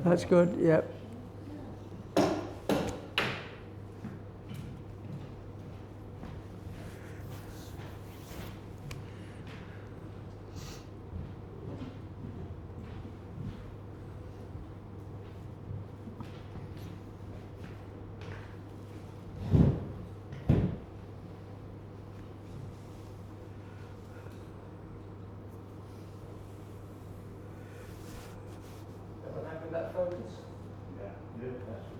That's good, yep. That focus? Yeah, yeah, that's okay.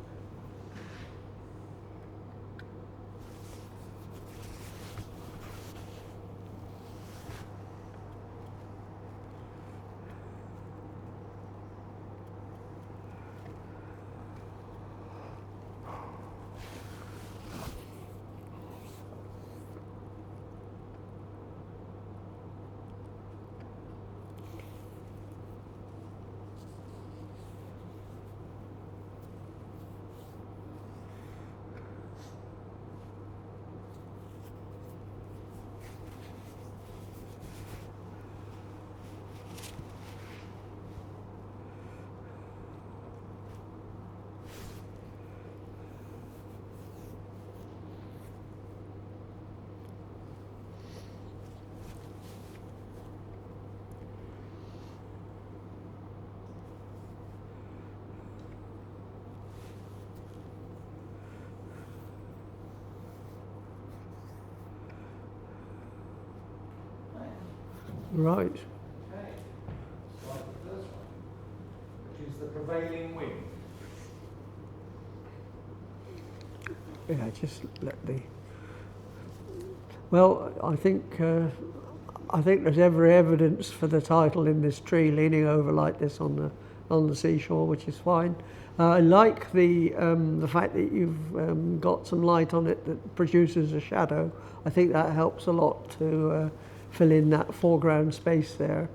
Right. Okay. Like the first one, which is the prevailing wind. Yeah, just let the... Well, I think there's every evidence for the title in this tree leaning over like this on the seashore, which is fine. I like the fact that you've got some light on it that produces a shadow. I think that helps a lot to fill in that foreground space there.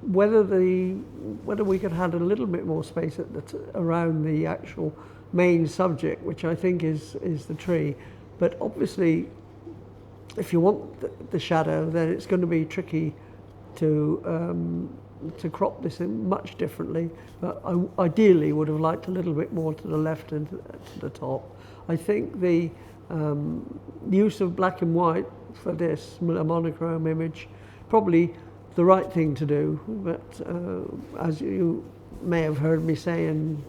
Whether we could have a little bit more space at around the actual main subject, which I think is the tree, but obviously, if you want the shadow, then it's going to be tricky to crop this in much differently. But I ideally would have liked a little bit more to the left and to the top. I think the use of black and white for this monochrome image, probably the right thing to do. But as you may have heard me say on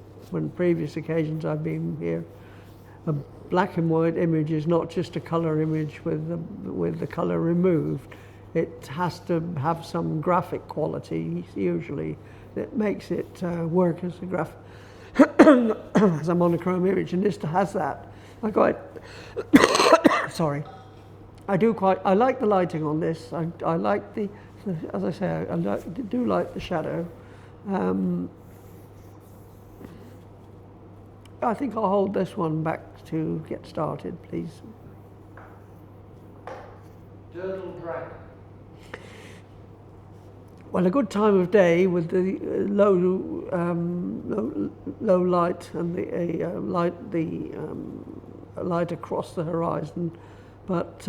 previous occasions I've been here, a black and white image is not just a color image with the color removed. It has to have some graphic quality usually that makes it work as as a monochrome image, and this has that. Sorry. I like the lighting on this. I like as I say, I do like the shadow. I think I'll hold this one back to get started, please. Durdle dragon. Well, a good time of day with the low light and the light across the horizon, but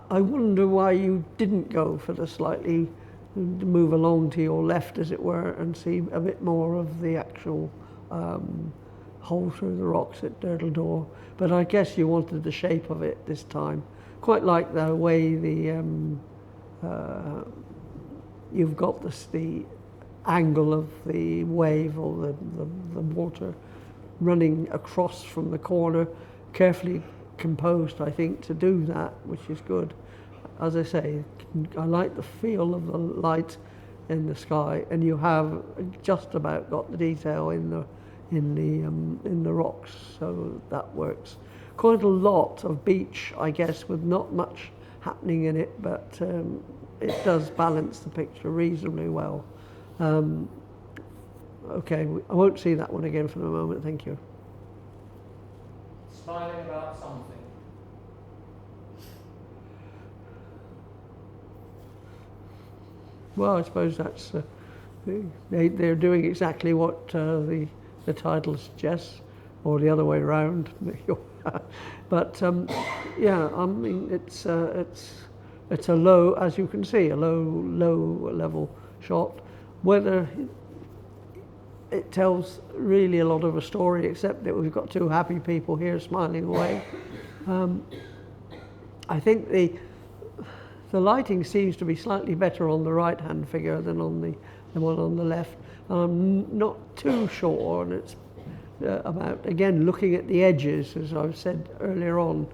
I wonder why you didn't go for the slightly move along to your left, as it were, and see a bit more of the actual hole through the rocks at Durdle Door. But I guess you wanted the shape of it this time. Quite like the way you've got the angle of the wave or the water running across from the corner, carefully composed, I think, to do that, which is good. As I say, I like the feel of the light in the sky, and you have just about got the detail in the rocks, so that works. Quite a lot of beach, I guess, with not much happening in it, but it does balance the picture reasonably well. Okay, I won't see that one again for the moment, thank you. Smiling about something. Well, I suppose that's they're doing exactly what the title suggests, or the other way around. But yeah, I mean it's a low, as you can see, a low level shot. Whether it tells really a lot of a story, except that we've got two happy people here smiling away. I think the lighting seems to be slightly better on the right-hand figure than on the one on the left. I'm not too sure, and it's about, again, looking at the edges, as I've said earlier on.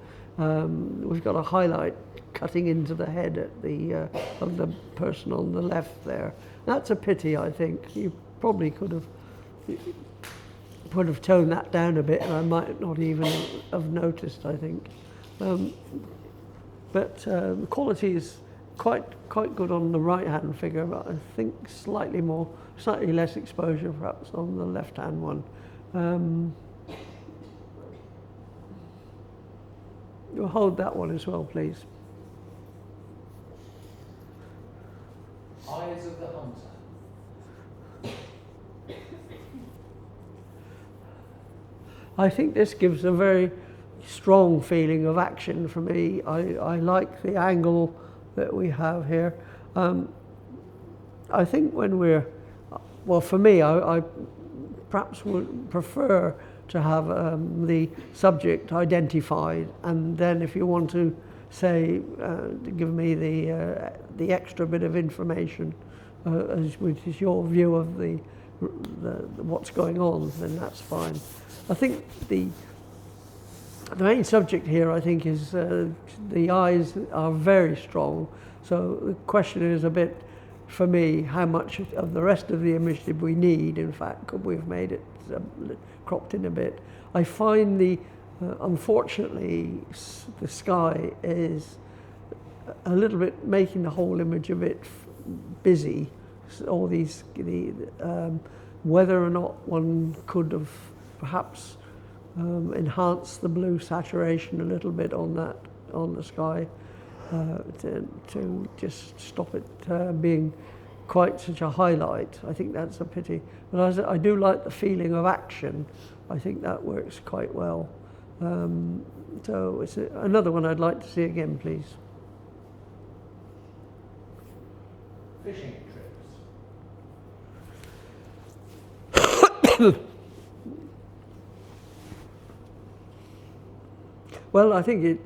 We've got a highlight cutting into the head at the of the person on the left there. That's a pity, I think. You probably could have toned that down a bit, and I might not even have noticed, I think. But the quality is quite good on the right-hand figure, but I think slightly less exposure perhaps on the left-hand one. You'll hold that one as well, please. Eyes of the hunter. I think this gives a very strong feeling of action for me. I like the angle that we have here. I think when well, for me, I perhaps would prefer to have the subject identified, and then if you want to say, give me the extra bit of information, which is your view of the what's going on, then that's fine. I think the main subject here, I think, is the eyes are very strong. So the question is a bit, for me, how much of the rest of the image did we need? In fact, could we have made it cropped in a bit? I find unfortunately, the sky is a little bit making the whole image a bit busy. All these, whether or not one could have perhaps enhanced the blue saturation a little bit on the sky to just stop it being quite such a highlight. I think that's a pity. But I do like the feeling of action. I think that works quite well. So it's another one I'd like to see again, please. Fishing trips. Well, I think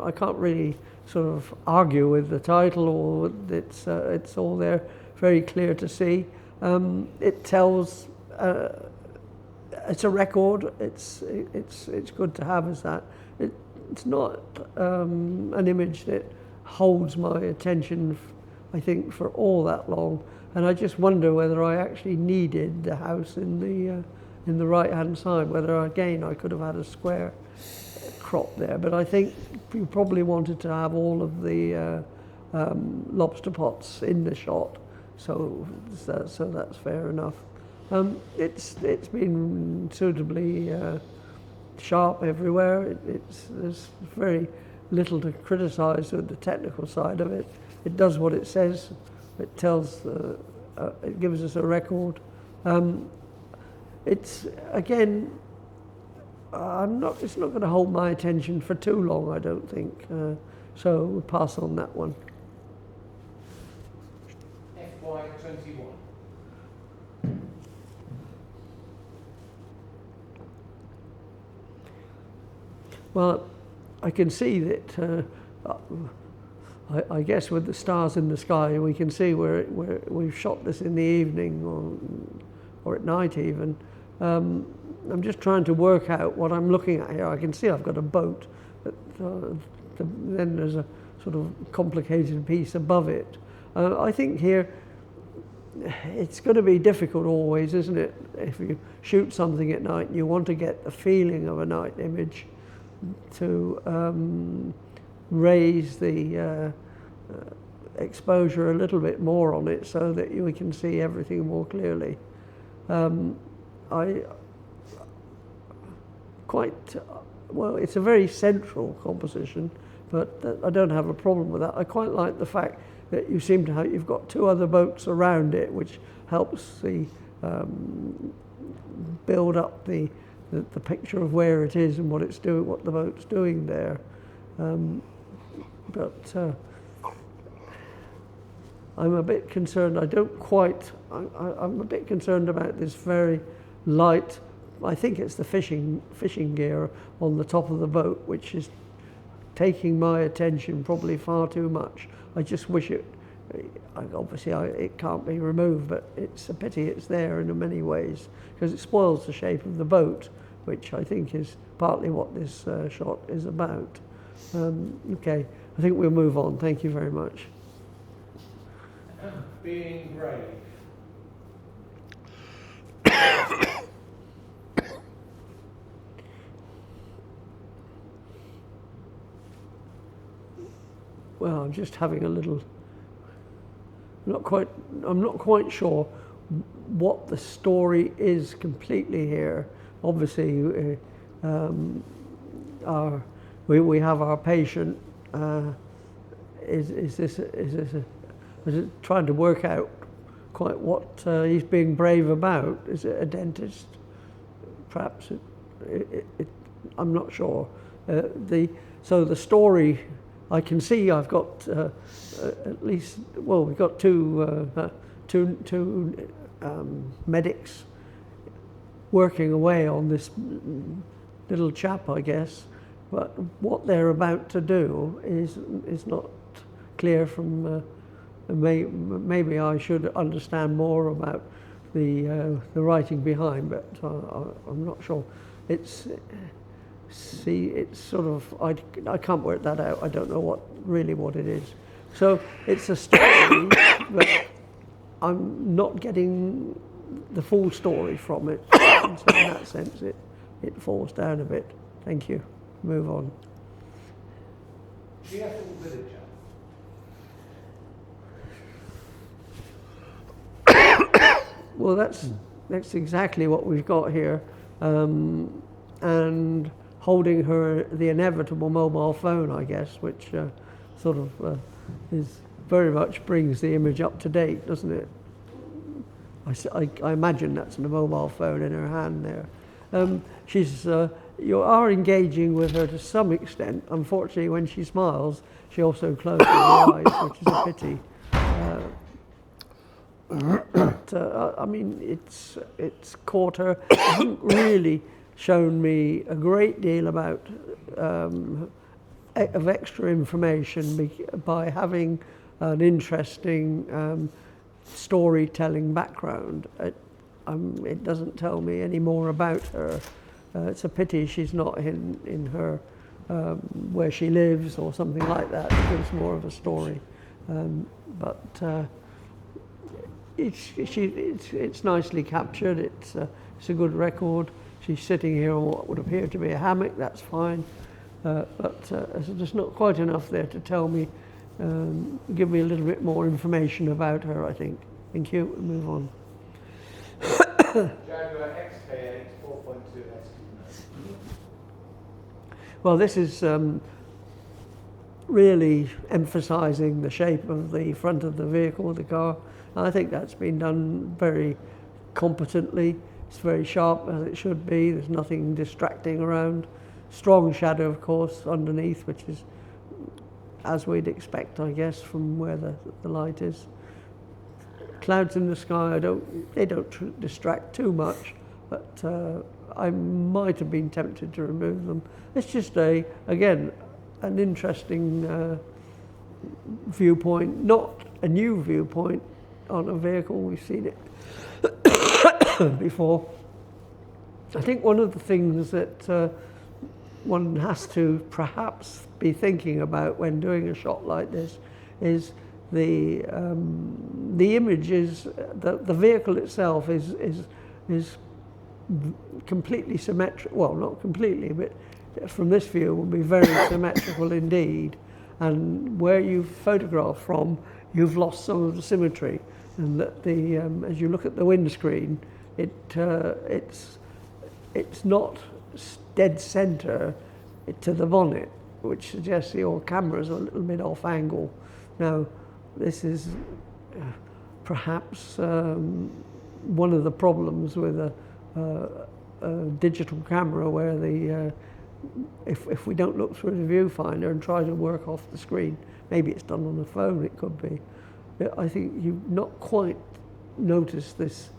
I can't really sort of argue with the title, or it's all there, very clear to see. It tells. It's a record. It's good to have as that. It's not an image that holds my attention, I think, for all that long. And I just wonder whether I actually needed the house in the right-hand side. Whether again I could have had a square crop there. But I think you probably wanted to have all of the lobster pots in the shot. So that's fair enough. It's been suitably sharp everywhere. There's very little to criticise with the technical side of it. It does what it says. It tells. It gives us a record. It's again. It's not going to hold my attention for too long, I don't think. So we'll pass on that one. FY21. Well, I can see that. I guess with the stars in the sky, we can see where we've shot this in the evening or at night even. I'm just trying to work out what I'm looking at here. I can see I've got a boat, but then there's a sort of complicated piece above it. I think here it's going to be difficult always, isn't it? If you shoot something at night and you want to get the feeling of a night image, to raise the exposure a little bit more on it so that we can see everything more clearly. It's a very central composition, but I don't have a problem with that. I quite like the fact that you've got two other boats around it, which helps build up the picture of where it is and what it's doing, what the boat's doing there. I'm a bit concerned. I don't quite. I'm a bit concerned about this very light. I think it's the fishing gear on the top of the boat, which is taking my attention probably far too much. I just wish it. Obviously, it can't be removed, but it's a pity it's there in many ways because it spoils the shape of the boat, which I think is partly what this shot is about. Okay, I think we'll move on. Thank you very much. Being brave. Well, I'm just having a little. I'm not quite sure what the story is completely here. Obviously, we have our patient. Is it trying to work out quite what he's being brave about? Is it a dentist? Perhaps I'm not sure. So the story, I can see I've got at least, well, we've got two medics working away on this little chap, I guess. But what they're about to do is not clear from. Maybe I should understand more about the writing behind, but I'm not sure. It's sort of I can't work that out. I don't know what it is. So it's a story, but I'm not getting the full story from it. And so in that sense, it falls down a bit. Thank you. Move on. Cheerful villager. Well, that's exactly what we've got here, and holding her the inevitable mobile phone, I guess, which sort of is very much brings the image up to date, doesn't it? I imagine that's a mobile phone in her hand there. You are engaging with her to some extent. Unfortunately, when she smiles, she also closes her eyes, which is a pity. But I mean, it's caught her. It hasn't really shown me a great deal about of extra information by having an interesting storytelling background. It doesn't tell me any more about her. It's a pity she's not in her where she lives or something like that. It gives more of a story, but. It's nicely captured. It's a good record. She's sitting here on what would appear to be a hammock. That's fine, but there's not quite enough there to tell me, give me a little bit more information about her, I think. Thank you. We'll move on. Jaguar XK8 4.2 S. Well, this is really emphasising the shape of the front of the vehicle, the car. I think that's been done very competently. It's very sharp as it should be. There's nothing distracting around. Strong shadow, of course, underneath, which is as we'd expect, I guess, from where the light is. Clouds in the sky, they don't distract too much, but I might have been tempted to remove them. It's just again, an interesting viewpoint, not a new viewpoint on a vehicle. We've seen it before. I think one of the things that one has to perhaps be thinking about when doing a shot like this is the image is the vehicle itself is completely symmetrical. Well, not completely, but from this view will be very symmetrical indeed. And where you photograph from, you've lost some of the symmetry. And that as you look at the windscreen, it's not dead centre to the bonnet, which suggests your camera's a little bit off angle. Now, this is perhaps one of the problems with a digital camera, where if we don't look through the viewfinder and try to work off the screen, maybe it's done on the phone, it could be. I think you've not quite noticed this.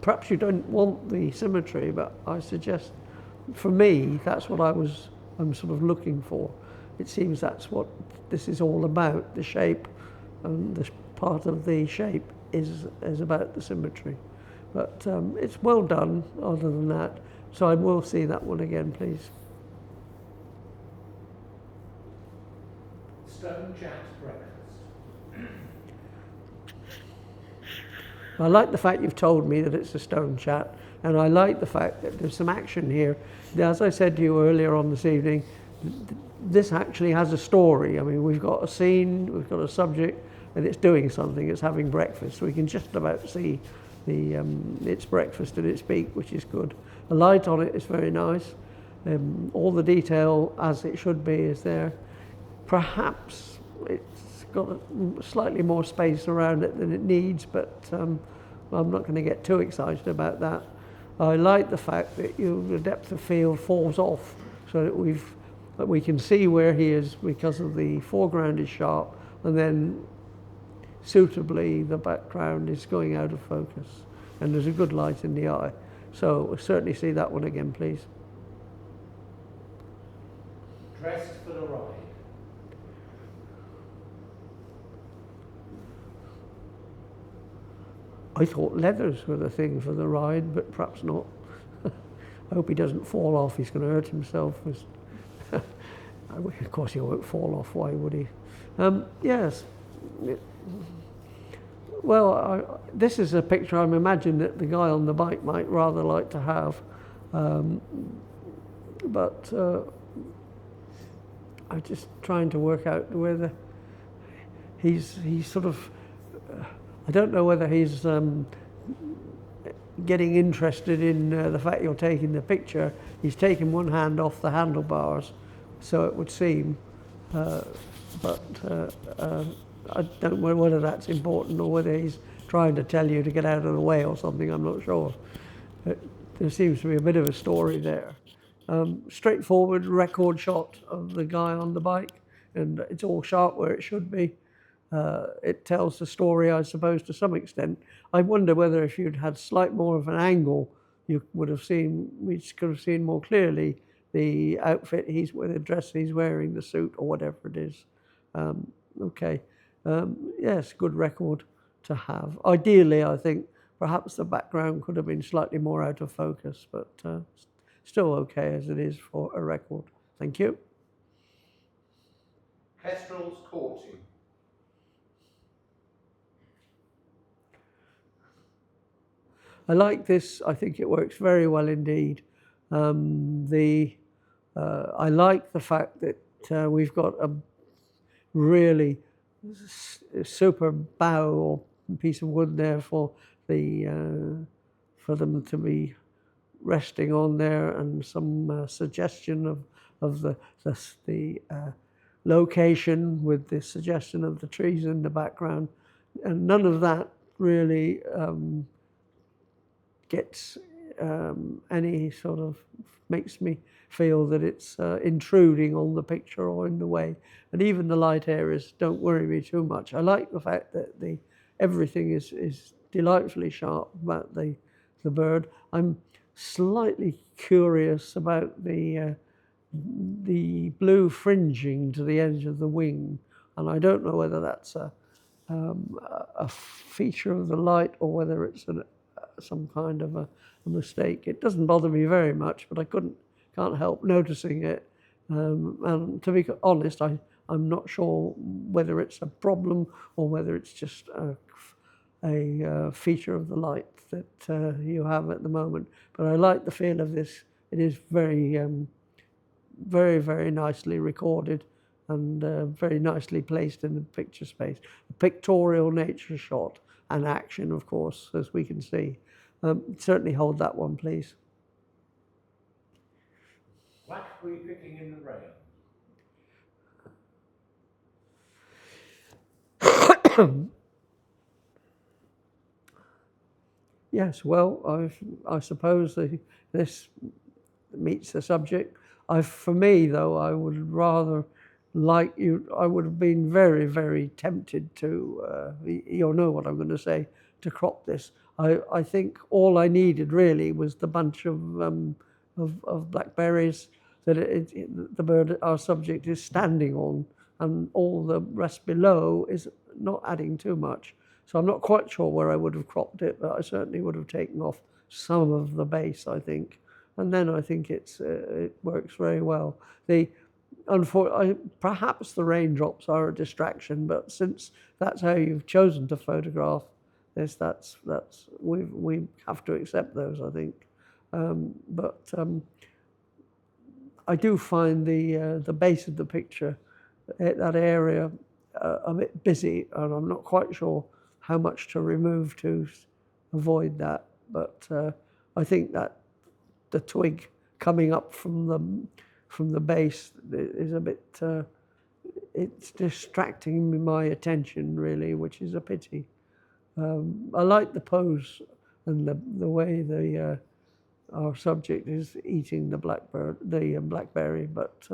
Perhaps you don't want the symmetry, but I suggest, for me, that's what I'm sort of looking for. It seems that's what this is all about. The shape, and this part of the shape is about the symmetry. But it's well done, other than that. So I will see that one again, please. Stone chat breakfast. I like the fact you've told me that it's a stone chat, and I like the fact that there's some action here. As I said to you earlier on this evening, this actually has a story. I mean, we've got a scene, we've got a subject, and it's doing something, it's having breakfast. We can just about see its breakfast at its beak, which is good. The light on it is very nice. All the detail, as it should be, is there. Perhaps it's got a slightly more space around it than it needs, but I'm not going to get too excited about that. I like the fact that the depth of field falls off, so that we can see where he is because of the foreground is sharp, and then suitably the background is going out of focus, and there's a good light in the eye. So we'll certainly see that one again, please. Dressed for the ride. I thought leathers were the thing for the ride, but perhaps not. I hope he doesn't fall off. He's going to hurt himself. Of course he won't fall off. Why would he? Yes. Well, this is a picture I'm imagining that the guy on the bike might rather like to have. But I'm just trying to work out whether he's sort of... I don't know whether he's getting interested in the fact you're taking the picture. He's taken one hand off the handlebars, so it would seem. But I don't know whether that's important or whether he's trying to tell you to get out of the way or something. I'm not sure. But there seems to be a bit of a story there. Straightforward record shot of the guy on the bike, and it's all sharp where it should be. It tells the story, I suppose, to some extent. I wonder whether if you'd had slight more of an angle, we could have seen more clearly the outfit the dress he's wearing, the suit or whatever it is. Okay. Yes, good record to have. Ideally, I think perhaps the background could have been slightly more out of focus, but still okay as it is for a record. Thank you. Kestrel's courting. I like this. I think it works very well indeed. I like the fact that we've got a really super bough or piece of wood there for them to be resting on there, and some suggestion of the location with the suggestion of the trees in the background, and none of that really gets any sort of makes me feel that it's intruding on the picture or in the way. And even the light areas don't worry me too much. I like the fact that everything is delightfully sharp about the bird. I'm slightly curious about the blue fringing to the edge of the wing, and I don't know whether that's a feature of the light or whether it's some kind of a mistake. It doesn't bother me very much, but I can't help noticing it. And to be honest, I'm not sure whether it's a problem or whether it's just a feature of the light that you have at the moment. But I like the feel of this. It is very, very, very nicely recorded and very nicely placed in the picture space. A pictorial nature shot and action, of course, as we can see. Certainly hold that one, please. Blackberry picking in the rain. Yes, well, I suppose this meets the subject. For me, though, I would rather like you, I would have been very, very tempted to, you'll know what I'm going to say, to crop this. I think all I needed really was the bunch of blackberries that the bird, our subject, is standing on, and all the rest below is not adding too much. So I'm not quite sure where I would have cropped it, but I certainly would have taken off some of the base, I think. And then I think it works very well. Perhaps the raindrops are a distraction, but since that's how you've chosen to photograph this, we have to accept those, I think. I do find the base of the picture, that area, a bit busy, and I'm not quite sure how much to remove to avoid that. But I think that the twig coming up from the base is a bit, it's distracting my attention really, which is a pity. I like the pose and the way our subject is eating the blackberry, but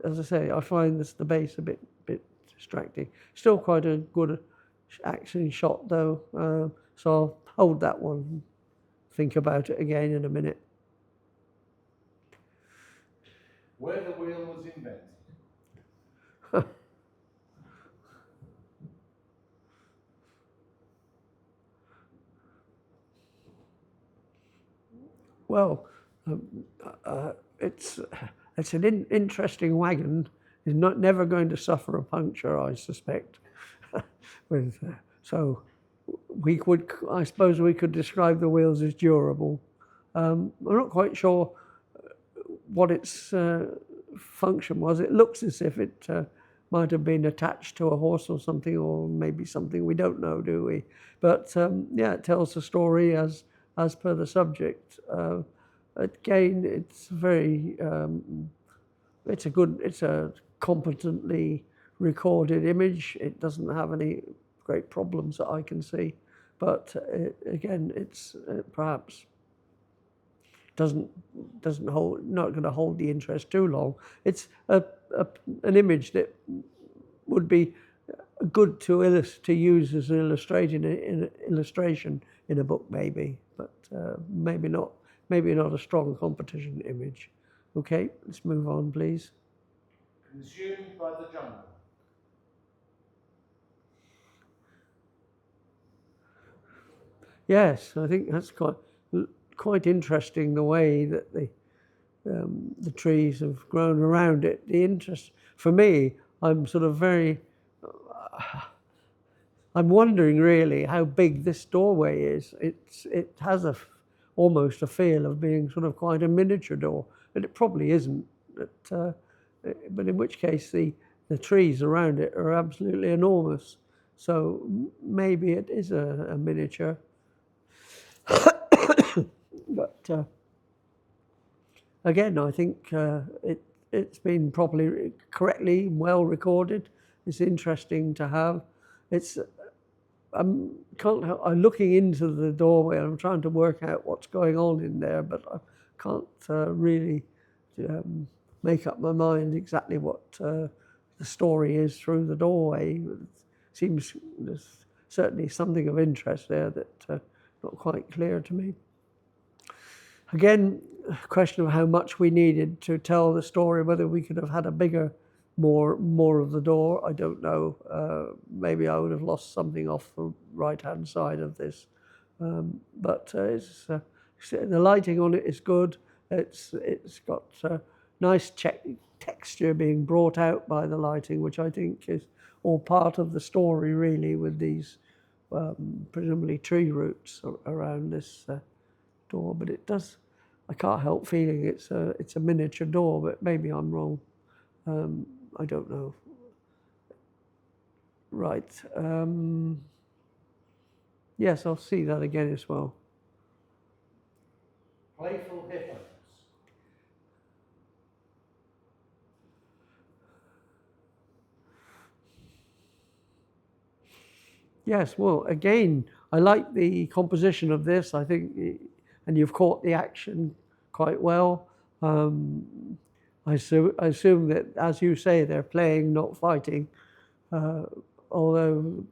as I say, I find the base a bit distracting. Still quite a good action shot though, so I'll hold that one. Think about it again in a minute. Where the wheel was invented. Well, it's an interesting wagon. It's never going to suffer a puncture, I suspect. So I suppose we could describe the wheels as durable. I'm not quite sure what its function was. It looks as if it might have been attached to a horse or something, or maybe something we don't know, do we? But yeah, it tells the story as per the subject. Again, it's very, it's a competently recorded image. It doesn't have any great problems that I can see, but again, it's perhaps doesn't hold, not going to hold the interest too long. It's an image that would be good to use as an illustration in a book, maybe, but maybe not a strong competition image. Okay, let's move on, please. Consumed by the jungle. Yes, I think that's quite interesting, the way that the trees have grown around it. The interest for me, I'm sort of very. I'm wondering really how big this doorway is. It has almost a feel of being sort of quite a miniature door, but it probably isn't. But in which case the trees around it are absolutely enormous. So maybe it is a miniature. But again, I think it's been correctly, well recorded. It's interesting to have. I'm looking into the doorway. I'm trying to work out what's going on in there, but I can't really make up my mind exactly what the story is through the doorway. It seems there's certainly something of interest there that not quite clear to me. Again, a question of how much we needed to tell the story, whether we could have had a bigger, more of the door, I don't know. Maybe I would have lost something off the right-hand side of this. But the lighting on it is good. It's got nice texture being brought out by the lighting, which I think is all part of the story, really, with these presumably tree roots around this door. But it does. I can't help feeling it's a miniature door, but maybe I'm wrong. I don't know. Right. Yes, I'll see that again as well. Playful hippos. Yes, well, again, I like the composition of this. I think, and you've caught the action quite well. I assume that, as you say, they're playing, not fighting. Although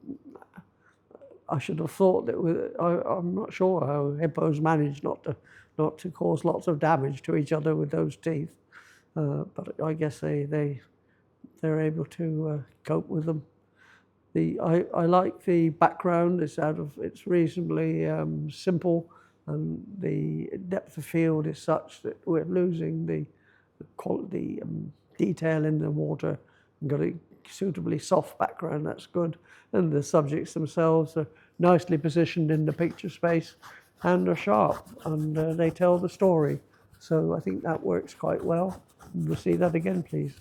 I should have thought that I'm not sure how hippos manage not to cause lots of damage to each other with those teeth. But I guess they're able to cope with them. I like the background. It's reasonably simple, and the depth of field is such that we're losing the quality detail in the water. We've got a suitably soft background. That's good, and the subjects themselves are nicely positioned in the picture space, and are sharp, and they tell the story. So I think that works quite well. We'll see that again, please.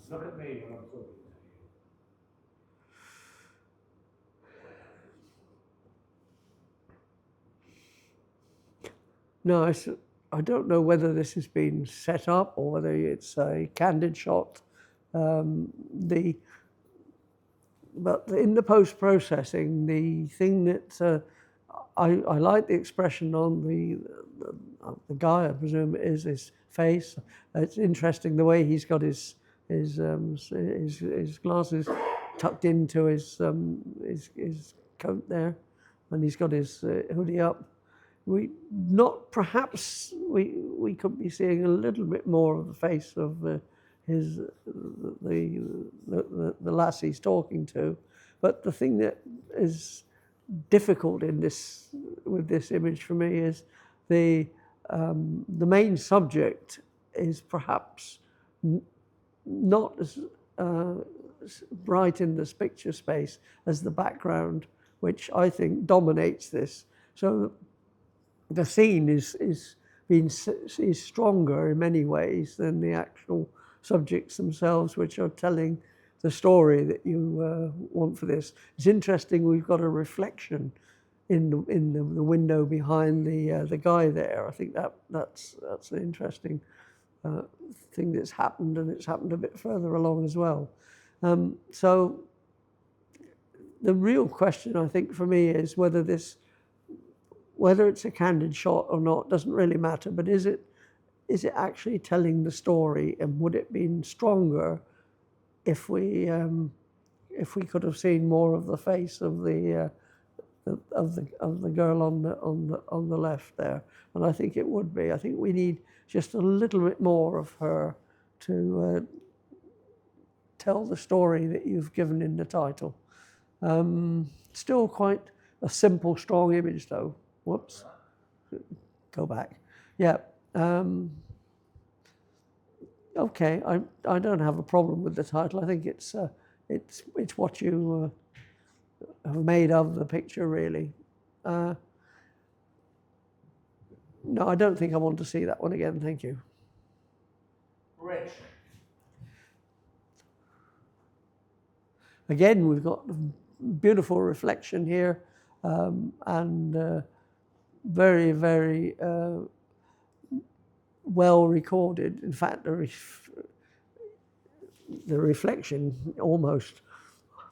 Look at me when I'm talking to you. No, I don't know whether this has been set up or whether it's a candid shot. But in the post-processing, the thing that I like the expression on the guy, I presume it is, his face. It's interesting the way he's got his glasses tucked into his coat there, and he's got his hoodie up. We could be seeing a little bit more of the face of the lass he's talking to, but the thing that is difficult with this image for me is the main subject is perhaps not as bright in this picture space as the background, which I think dominates this. So the scene is stronger in many ways than the actual subjects themselves, which are telling the story that you want for this. It's interesting. We've got a reflection in the window behind the guy there. I think that's an interesting thing that's happened, and it's happened a bit further along as well. So the real question, I think, for me is whether it's a candid shot or not doesn't really matter, but is it actually telling the story, and would it been stronger if we could have seen more of the face of the girl on the left there? And I think it would be. I think we need just a little bit more of her to tell the story that you've given in the title. Still quite a simple, strong image, though. Whoops. Go back. Yeah. Okay. I don't have a problem with the title. I think it's what you have made of the picture, really. No, I don't think I want to see that one again. Thank you. Rich. Again, we've got beautiful reflection here, and very, very well recorded. In fact, the reflection almost,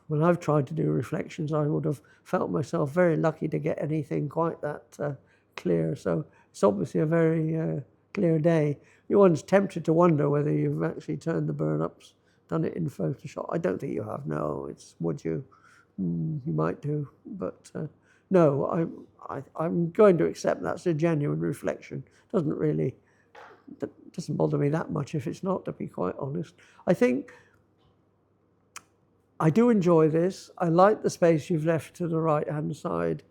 when I've tried to do reflections, I would have felt myself very lucky to get anything quite that clear. So it's obviously a very clear day. One's tempted to wonder whether you've actually turned the burn-ups, done it in Photoshop. I don't think you have, no. Would you? You might do, but no, I'm going to accept that's a genuine reflection. Doesn't bother me that much if it's not, to be quite honest. I think I do enjoy this. I like the space you've left to the right-hand side.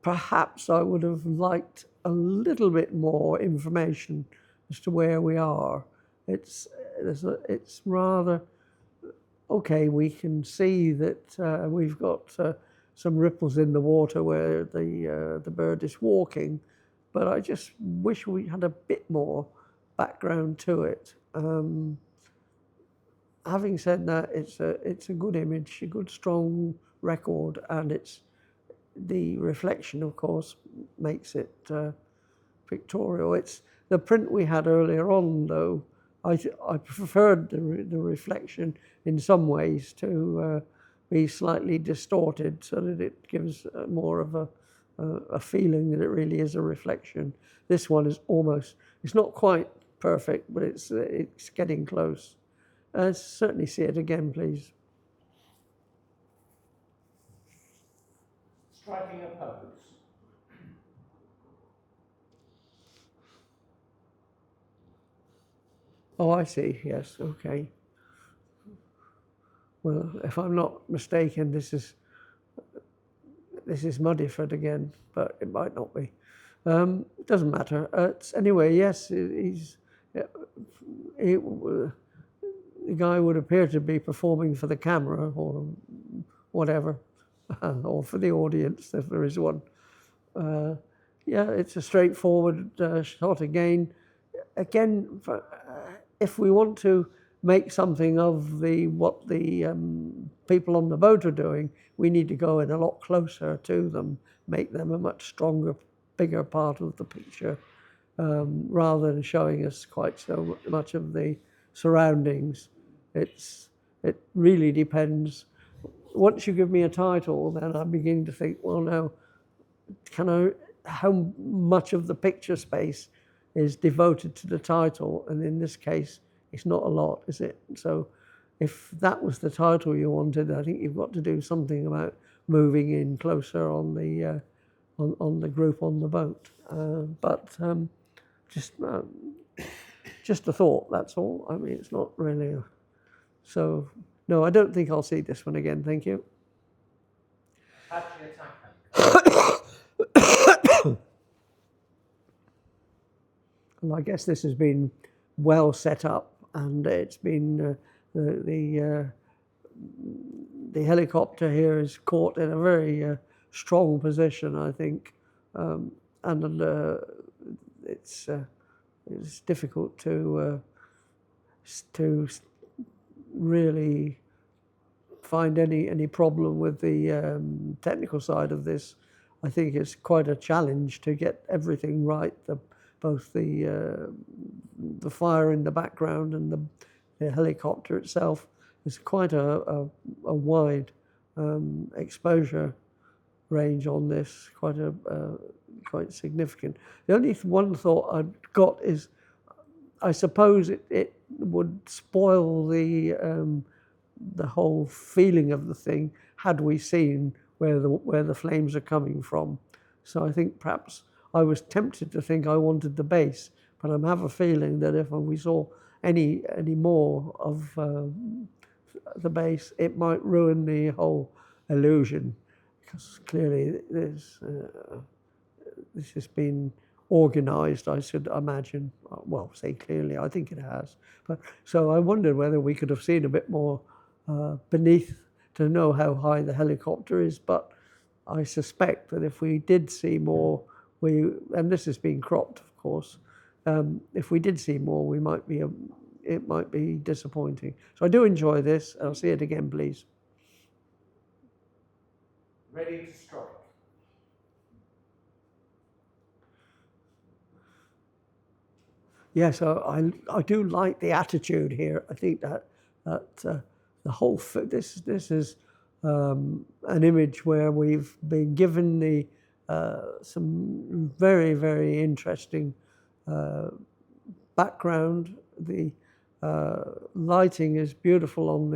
Perhaps I would have liked a little bit more information as to where we are. It's rather, okay, we can see that we've got some ripples in the water where the bird is walking, but I just wish we had a bit more background to it. Having said that, it's a good image, a good strong record, and the reflection, of course, makes it pictorial. It's the print we had earlier on, though. I preferred the reflection in some ways to be slightly distorted, so that it gives more of a feeling that it really is a reflection. This one is almost, it's not quite perfect, but it's getting close. Certainly see it again, please. Striking a pose. Oh, I see. Yes. Okay. Well, if I'm not mistaken, this is Muddyford again, but it might not be. It doesn't matter. Anyway, yes, the guy would appear to be performing for the camera or whatever, or for the audience if there is one. Yeah, it's a straightforward shot again. Again, if we want to make something of what the people on the boat are doing, we need to go in a lot closer to them, make them a much stronger, bigger part of the picture, rather than showing us quite so much of the surroundings. It really depends. Once you give me a title, then I'm beginning to think, well, now, how much of the picture space is devoted to the title? And in this case, it's not a lot, is it? So if that was the title you wanted, I think you've got to do something about moving in closer on the group on the boat. Just a thought, that's all. I mean, it's not really so. No, I don't think I'll see this one again, thank you. Apache attack. And I guess this has been well set up, and it's been the helicopter here is caught in a very strong position, I think, and it's difficult to really find any problem with the technical side of this. I think it's quite a challenge to get everything right. Both the fire in the background and the helicopter itself is quite a wide exposure range on this, quite significant. The only one thought I've got is, I suppose it would spoil the whole feeling of the thing had we seen where the flames are coming from. So I think perhaps I was tempted to think I wanted the base, but I have a feeling that if we saw any more of the base, it might ruin the whole illusion, because clearly this has been organised, I should imagine. Well, say clearly, I think it has. But so I wondered whether we could have seen a bit more beneath to know how high the helicopter is. But I suspect that if we did see more, and this has been cropped, of course. If we did see more, it might be disappointing. So I do enjoy this. I'll see it again, please. Ready to strike. Yes, I do like the attitude here. I think that the whole this is an image where we've been given some very, very interesting background. The lighting is beautiful and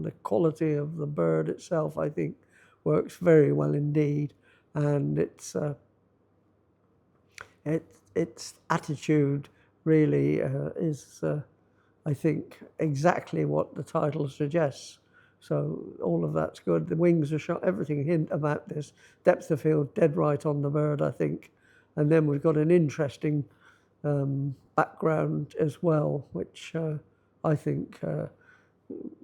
the quality of the bird itself, I think, works very well indeed, and its attitude really is, I think, exactly what the title suggests. So all of that's good. The wings are shot, everything hint about this. Depth of field, dead right on the bird, I think. And then we've got an interesting background as well, which I think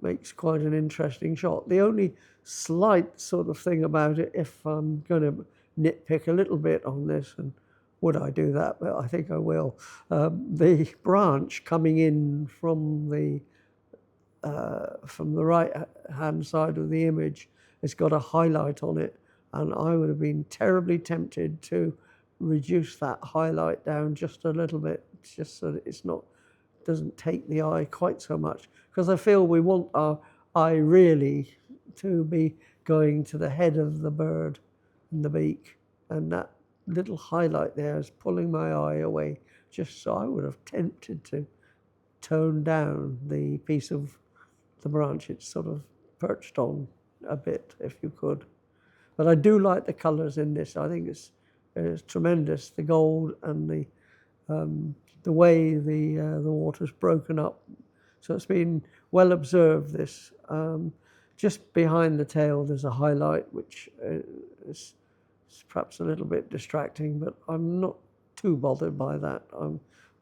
makes quite an interesting shot. The only slight sort of thing about it, if I'm going to nitpick a little bit on this, and would I do that? But I think I will. The branch coming in from the right-hand side of the image has got a highlight on it, and I would have been terribly tempted to reduce that highlight down just a little bit, just so that it's not doesn't take the eye quite so much, because I feel we want our eye really to be going to the head of the bird and the beak, and that little highlight there is pulling my eye away. Just so I would have tempted to tone down the piece of the branch it's sort of perched on a bit, if you could. But I do like the colours in this. I think it's tremendous. The gold and the way the water's broken up. So it's been well observed. This just behind the tail, there's a highlight which is perhaps a little bit distracting, but I'm not too bothered by that.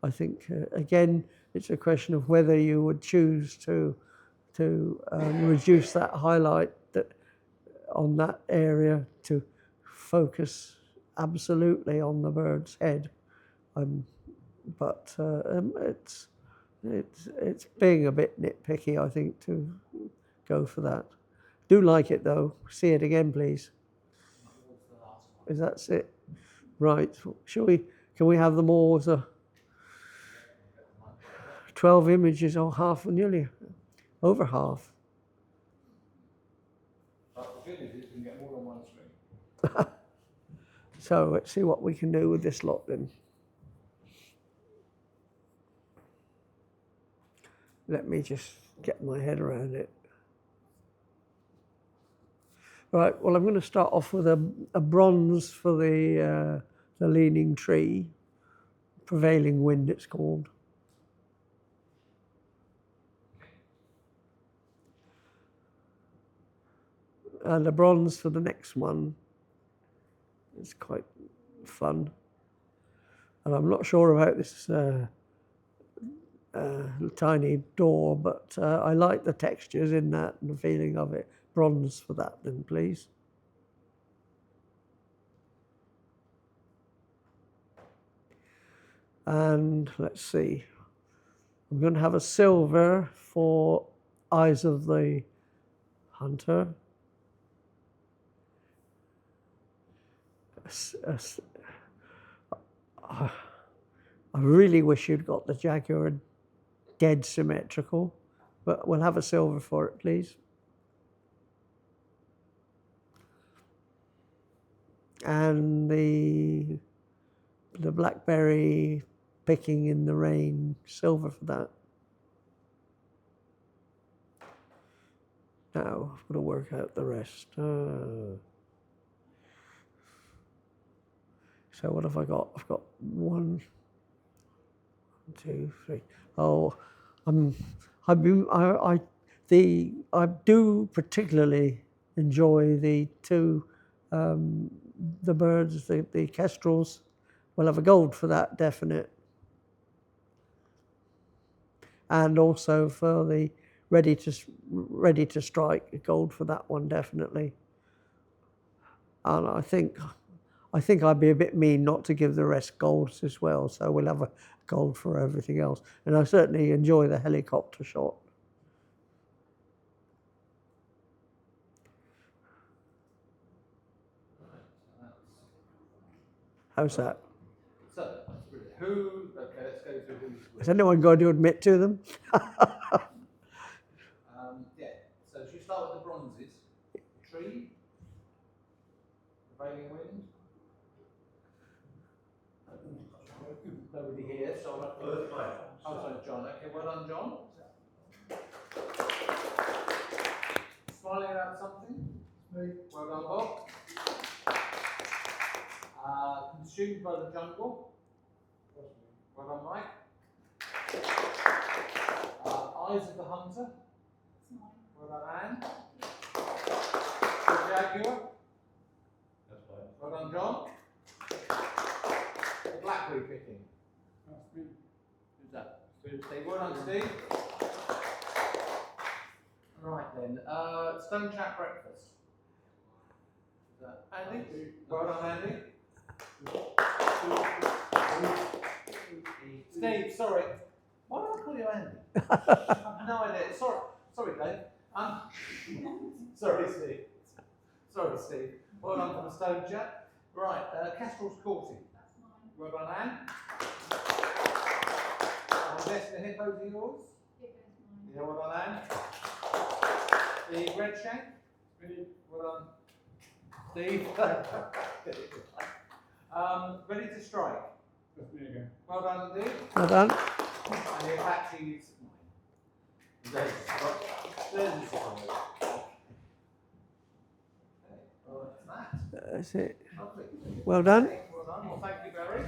I think again, it's a question of whether you would choose to reduce that highlight that on that area to focus absolutely on the bird's head. But it's being a bit nitpicky, I think, to go for that. Do like it though. See it again, please. Is that it? Right. Can we have them all as a 12 images or half, nearly over half? But the good news is you can get more than one screen. So let's see what we can do with this lot then. Let me just get my head around it. Right, well, I'm going to start off with a bronze for the leaning tree, prevailing wind it's called. And a bronze for the next one. It's quite fun. And I'm not sure about this tiny door, but I like the textures in that and the feeling of it. Bronze for that then, please. And let's see. I'm going to have a silver for Eyes of the Hunter. I really wish you'd got the Jaguar dead symmetrical, but we'll have a silver for it, please. And the blackberry picking in the rain, silver for that. Now I've got to work out the rest. So what have I got? I've got 1, 2, 3. Oh, I do particularly enjoy the two the birds, the kestrels. We'll have a gold for that, definite. And also for the ready to strike, a gold for that one, definitely. And I think I'd be a bit mean not to give the rest golds as well, so we'll have a gold for everything else. And I certainly enjoy the helicopter shot. How's that? So, who, okay, let's go through who's which. Has anyone got to admit to them? Yeah, so should we start with the bronzes? Tree, prevailing wind. Nobody here, so I'll have to. Oh, sorry, John. Okay, well done, John. Smiling about something? Me. Well done, Bob. Consumed by the jungle. Well done, Mike. Eyes of the hunter. Well done, Anne. The jaguar. That's right. Well done, John. The blackberry picking. Who's that? Steve. Well done, Steve. Right then, stone chat breakfast. Is that Andy? Well done, Andy. Steve, sorry. Why do I call you Andy? I have no idea. Sorry, Dave. Sorry, Steve. Sorry, Steve. Well done for the stone chat. Right, Kestrel's courting. Well done, Anne. I'm guessing the hippos are yours? Yeah, well done, Anne. The red shank? Well done, Steve. Ready to strike. There you go. Well done indeed. Well done. And the Apache's mine. There's the side. Okay, well, that's that. That's it. Lovely. Well done. Well done. Well, thank you, Barry.